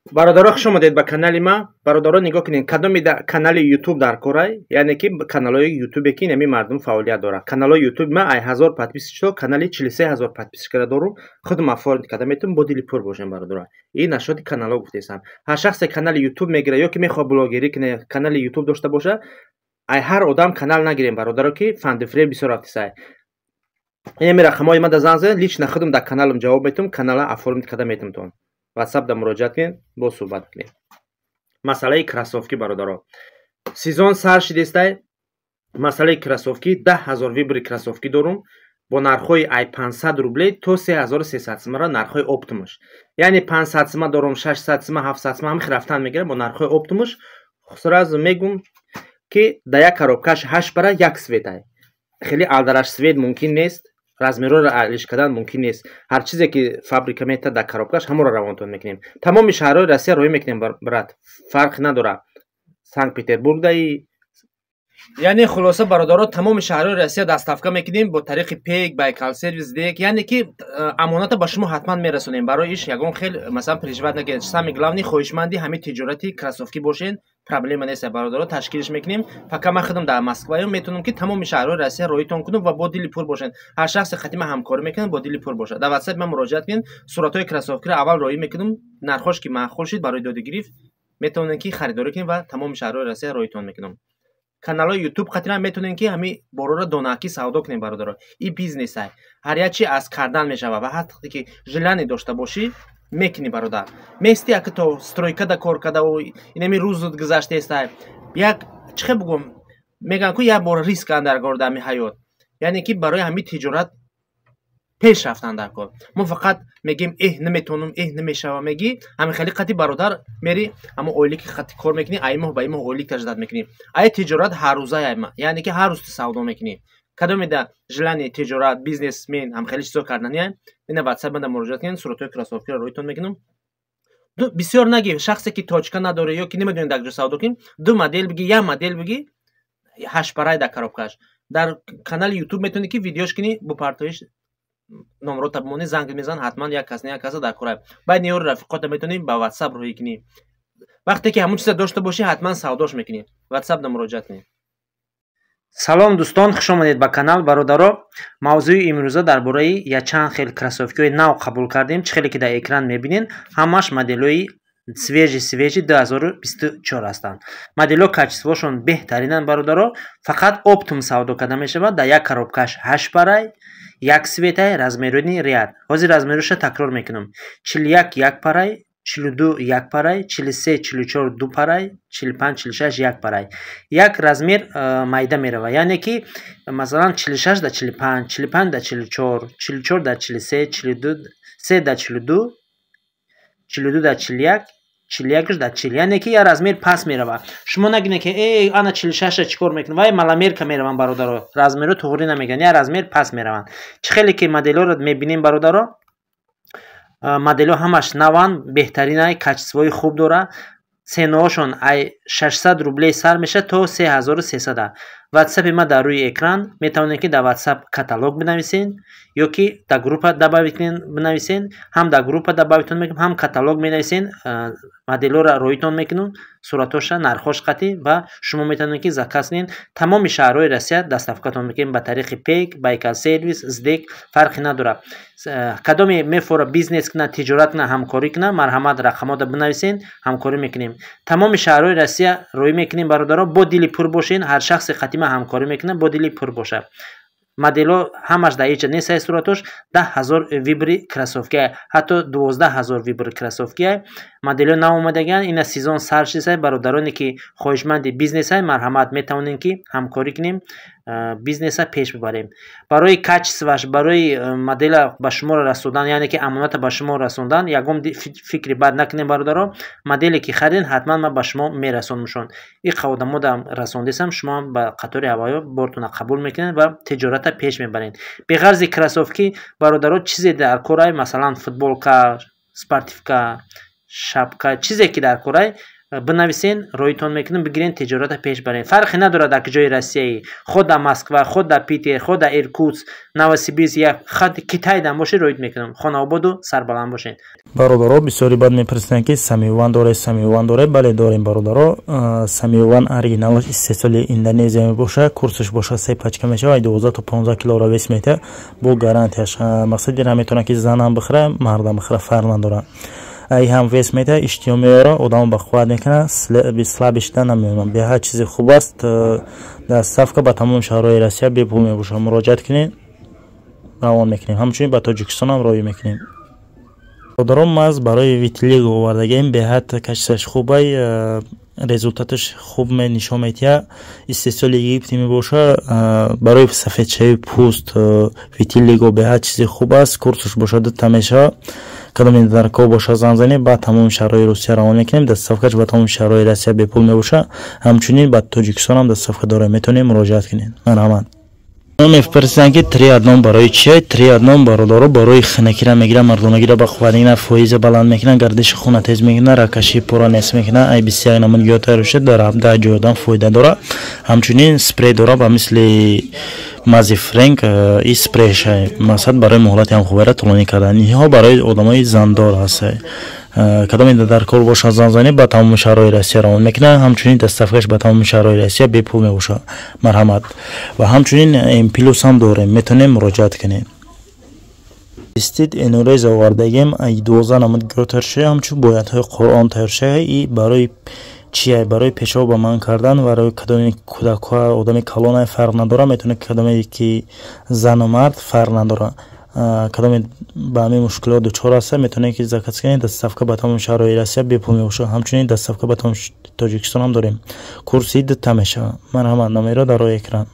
бародаро хуш омадед ба канали ма. бародаро нигоҳ кунед кадоми канали ютуб дар корай, яъне ки каналҳои ютубе ки нами мардум фаъолият дорад. Каналҳои ютуб ма ай 1000 подписчико, канали 43000 подписчикара дорум. худум афорид када метавонам бо дили пур бошем бародаро. ин нашоди каналҳо гуфтесам. ҳар шахсе канали ютуб мегира ё ки мехоҳад блогерӣ куне, канали ютуб дошта боша, ай ҳар одам канал нагирем бародаро, ки фандифрем бисёр афтисай. ини рақамҳои ма да занг занед, лично худум дар каналам ҷавоб метавонам, канала афорид када метавонам. WhatsApp да муроҷиат кунед, бо суҳбат кунед. Масъалаи кроссовки бародаро. Сезон сар шидестай. Масъалаи кроссовки 10000 вибри кроссовки дорум бо нархҳои ай 500 рубле то 3300 сомара нархҳои оптимуш. Яъне 500 сома дорум, 600 сома, 700 сома ҳамихи рафтан мегирам бо нархҳои оптимуш. Сразу мегум ки да як коробкаш 8 пара як светай. Хеле алдараш свет мумкин нест. размерро алиш кардан мумкин нест. ҳар чизе ки фабрика метад дар коробкаш ҳамонро равонтон мекунем. Тамоми шаҳрҳои Россия роҳӣ мекунем брат. Фарқи надорад. Санкт Петербург даи, яъне хулоса бародаро тамоми шаҳрҳои Россия доставка мекунем бо тариқи пек, байкал сервис, дек, яъне ки амоната ба шумо ҳатман мерасонем. Барои иш ягон хел масалан переживат накунед. Сами главни хоҳишманди ҳамин тиҷорати кроссовки бошен. Проблема нест бародаро, ташкилиш мекунем. Фақат ман худам дар Москваам метавонам ки тамоми шаҳрҳои Россия роҳитон кунам ва бо дили пур бошен. ҳар шахсе хати ман ҳамкорӣ мекунад, бо дили пур бошад. Дар WhatsApp ман муроҷиат кунед, суратҳои кроссовкиро аввал роҳӣ мекунам, нархош ки маъқул шид барои доди гирифт метавонем ки харидорӣ кунем ва тамоми шаҳрҳои Россия роҳитон мекунам. Каналҳои YouTube хатира метавонем ки ҳамин бороро донаки савдо кунем бародаро. Ин бизнес ай. ҳар як чи аз кардан мешава ва ҳатто ки жилани дошта бошӣ мекунӣ бародар. Мести як то стройка да кор када у инами рӯз зуд гузаштестай. Як чӣ бугум меган ку як бор риск андар гордами ҳаёт. Яъне ки барои ҳамин тиҷорат пеш рафтан дар кор. Мо фақат мегим наметонам, намешава меги, ҳамин хели қати бародар мери, аммо ойлики қати кор мекунӣ, ай моҳ ба ин моҳ ойлик таҷдид мекунӣ. Ай тиҷорат ҳар рӯза яъне ки ҳар рӯз савдо мекунӣ. кадоми да жилани тиҷорат, бизнесмен ҳам хели чизо кардани ай. Ина WhatsApp мада муроҷиат кунед, суратҳои кроссовкиро роҳитон мекунам. Бисёр наги шахсе ки точка надоре ё ки намедонед дар ҷо савдо кунем, ду модель биги, як модель биги, 8 парай дар коробкаш. Дар канали YouTube метавонӣ ки видеош кунӣ, бо партоиш номро табмони занг мезан, ҳатман як кас дар корай. Баъд неёри рафиқота метавонӣ ба WhatsApp роҳӣ кунӣ. вақте ки ҳамон чиза дошта бошӣ, ҳатман савдош мекунӣ. WhatsApp да муроҷиат кунед. Салом дӯстон, хуш омадед ба канал бародаро. Мавзӯи имрӯза дар бораи якчанд хел кроссовкиҳои нав қабул кардем. Чӣ хеле ки дар экран мебинед, ҳамаш моделҳои свежи 2024 ҳастанд. моделҳо качествошон беҳтаринанд бародаро. Фақат оптум савдо карда мешавад. дар як коробкаш 8 парай, як светай, размерони риад. ҳозир размероша такрор мекунам. 41 як парай, 42 як парай, 43 44 2 парай, 45 46 як парай. Як размер майда мерава. Яъне ки масалан 46 да 45, 45 да 44, 44 да 43, 42 3 да 42, 42 да 41, 41 да 40. Яъне ки я размер пас мерава. шумо нагине ки ана 46 чикор мекунад, вай маламерка мераван бародаро. размеро туғри намеган, я размер пас мераван. чӣ хеле ки моделҳоро мебинем бародаро. моделҳо ҳамаш наван, беҳтаринай, качествои хуб дора. ценаҳошон ай 600 рубле сар меша то 3300. WhatsApp ма дар рӯи экран метавонед ки дар WhatsApp каталог бинависен ё ки дар группа дабавит бинависен. ҳам дар группа дабавитон мекунам, ҳам каталог менависен. моделҳоро роҳитон мекунам, суратоша, нархош қатӣ ва шумо метавонед ки заказ кунед. тамоми шаҳрҳои Россия доставкатон мекунем ба тариқи пек, байкал сервис, здек, фарқи надорад. кадоме мефора бизнес кунад, тиҷорат кунад, ҳамкорӣ кунад, марҳамат рақамода бинависен, ҳамкорӣ мекунем. тамоми шаҳрҳои Россия роҳӣ мекунем бародаро. бо дили пур бошен, ҳар шахсе қатӣ ман ҳамкорӣ мекунам, бо дили пур бошад. моделҳо ҳамаш дар ҳеҷа нест. суратош 10000 вибри кроссовки, ҳатто 12000 вибри кроссовки. моделҳо нав омадаган. ина сезон сар шиса. бародароне ки хоҳишманди бизнеса, марҳамат метавонем ки ҳамкорӣ кунем, бизнеса пеш бибарем. барои качестваш, барои модела ба шумо расондан, яъне ки амоната ба шумо расондан, ягон фикри бад накунем бародаро. моделе ки хариден, ҳатман ман ба шумо мерасонамшон. ин қаводамода расондесам, шумо ба қатори аввало бортона қабул мекунед ва тиҷората пеш мебаред. беғарзи кроссовки бародаро, чизе дар корай, масалан футболка, спортивка, шапка, чизе ки дар корай, بنویسین رویتون میکنم بگیرین تجارت پیش برین. فرقی نداره در کجای روسیه، خود در مسکو، خود در پیتر، خود در ایرکوتسک، نوسیبیرسک یا خط کیتای دم باشه رویت میکنم. خانه آباد و سربلند باشین. برادرها بسیاری بعد میپرسیدن که سمیوان داره بله داریم برادرها. سمیوان оригиналش استثمال اندونزیا باشه، کورسش باشه 3 پچکه میشه و 12 تا 15 کیلو وزن میته. بو گارانتیش مقصد اینه میتونه که زن هم بخره مرد بخره فرق نداره. ای هم وزن میته اشتیاق میاره آدم بخواد میکنه слабش نمیمونه. به هر چیز خوب است در صفقه با تمام شهرهای روسیه به پول میباشه. مراجعت کنین روان میکنیم. همچنین با تاجیکستان هم روی میکنیم. برادران ماز برای ویتلیگ آوردگیم به حد کشش خوبه، результатش خوب نشون میده. استثمال ایگیپتی میباشه برای سفیدشوی پوست ویتلیگو به هر چیز خوب است. کورسش باشه دو تمیشه کدام در کو باشه زنزانی با تمام شهرهای روسیه روان میکنیم. دستافکش با تمام شهرهای روسیه به پول میباشه. همچنین با تاجیکستان هم دستافک داره میتونیم مراجعت کنین. مرحمت. میپرسن که 3 одном برای چیه؟ 3 одном برادرها برای خنکی را میگیرن، مردونگی را بخوادین، فویز بلند میکنن، گردش خون تیز میکنن، رکشی پورا نس میکنن. ای بسیار نمون گیوتا روشه در ابدا جودان فایده داره. همچنین سپری داره با مثل مازی فرانک ای سپریش مثلا برای مهلت هم خوبه را طولانی کردن. اینها برای آدمای زندار هست. کدام در کار باشه زنزانی با تمام شهرهای روسیه روان میکنه. همچنین دستافکش با تمام شهرهای روسیه به پول میباشه. مرحمت. و همچنین ام پلوس هم داره میتونیم مراجعت کنین. استید انوریز آوردگیم ای 12 نمود گروترشه همچون بایدهای قرآن ترشه. ای برای چیه؟ برای پیشاب با من کردن و برای کدام کودک آدم کلان فرق نداره. میتونه کدامی که زن و مرد فرق نداره. کدام با همین مشکلات دچار هست میتونه که زکات کنید. دستافک با تمام شهرهای روسیه به پول میباشه. همچنین دستافک با تمام تاجیکستان هم داریم. کورس 2 تا میشه. مرحمت. نمیره در روی اکران.